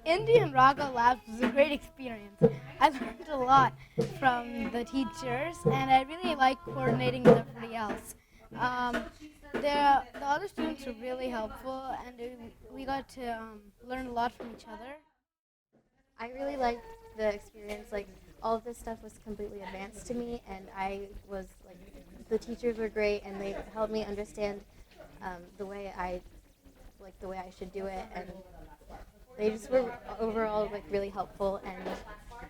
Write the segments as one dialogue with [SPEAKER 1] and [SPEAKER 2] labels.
[SPEAKER 1] IndianRaga Labs was a great experience. I learned a lot from the teachers, and I really liked coordinating with everybody else. The other students were really helpful, and we got to learn a lot from each other.
[SPEAKER 2] I really liked the experience. Like, all of this stuff was completely advanced to me, and I was like, the teachers were great, and they helped me understand the way the way I should do it, and they just were overall like really helpful, and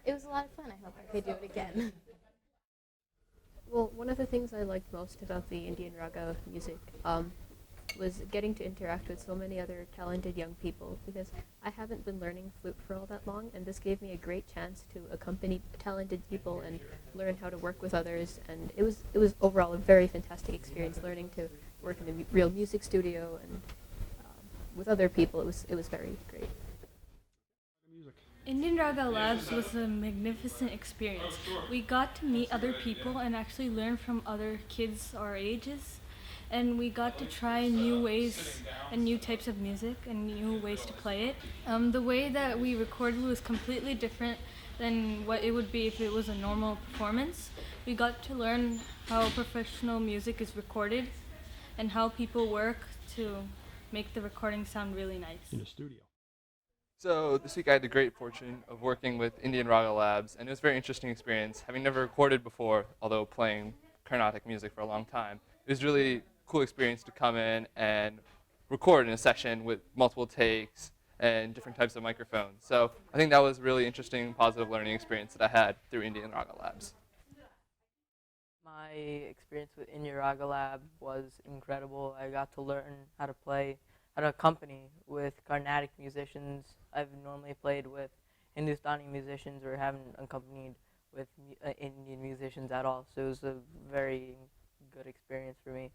[SPEAKER 2] it was a lot of fun. I hope I could do it again.
[SPEAKER 3] Well, one of the things I liked most about the Indian Raga music was getting to interact with so many other talented young people, because I haven't been learning flute for all that long, and this gave me a great chance to accompany talented people and learn how to work with others, and it was overall a very fantastic experience learning to work in a real music studio and with other people. It was very great.
[SPEAKER 4] Indian Raga Labs was a magnificent experience. We got to meet other people and actually learn from other kids our ages. And we got to try new ways and new types of music and new ways to play it. The way that we recorded was completely different than what it would be if it was a normal performance. We got to learn how professional music is recorded and how people work to make the recording sound really nice.
[SPEAKER 5] In a studio.
[SPEAKER 6] So this week I had the great fortune of working with Indian Raga Labs, and it was a very interesting experience. Having never recorded before, although playing Carnatic music for a long time, it was really a cool experience to come in and record in a session with multiple takes and different types of microphones. So I think that was a really interesting, positive learning experience that I had through Indian Raga Labs.
[SPEAKER 7] My experience with IndianRaga Lab was incredible. I got to learn how to play, how to accompany with Carnatic musicians. I've normally played with Hindustani musicians or haven't accompanied with Indian musicians at all. So it was a very good experience for me.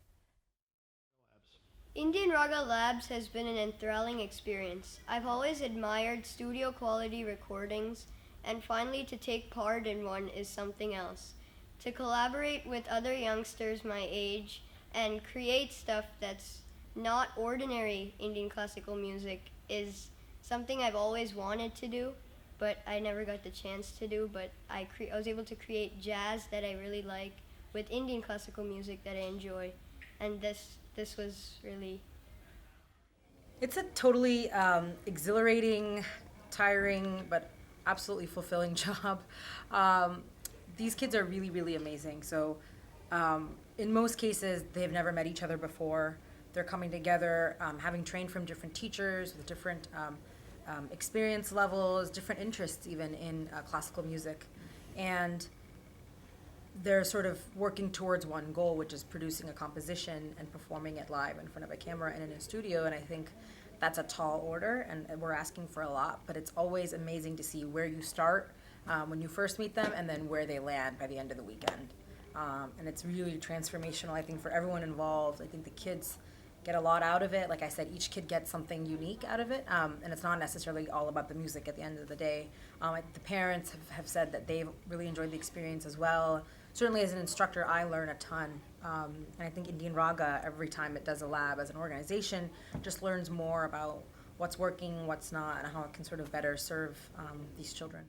[SPEAKER 8] Indian Raga Labs has been an enthralling experience. I've always admired studio quality recordings, and finally to take part in one is something else. To collaborate with other youngsters my age and create stuff that's not ordinary Indian classical music is something I've always wanted to do, but I never got the chance to do. But I was able to create jazz that I really like with Indian classical music that I enjoy, and this was really...
[SPEAKER 9] It's a totally exhilarating, tiring, but absolutely fulfilling job. These kids are really, really amazing. So in most cases, they've never met each other before. They're coming together, having trained from different teachers with different experience levels, different interests even in classical music. And they're sort of working towards one goal, which is producing a composition and performing it live in front of a camera and in a studio. And I think that's a tall order, and we're asking for a lot, but it's always amazing to see where you start when you first meet them and then where they land by the end of the weekend. And it's really transformational, I think, for everyone involved. I think the kids get a lot out of it. Like I said, each kid gets something unique out of it, and it's not necessarily all about the music at the end of the day. The parents have said that they've really enjoyed the experience as well. Certainly as an instructor, I learn a ton. And I think Indian Raga, every time it does a lab as an organization, just learns more about what's working, what's not, and how it can sort of better serve these children.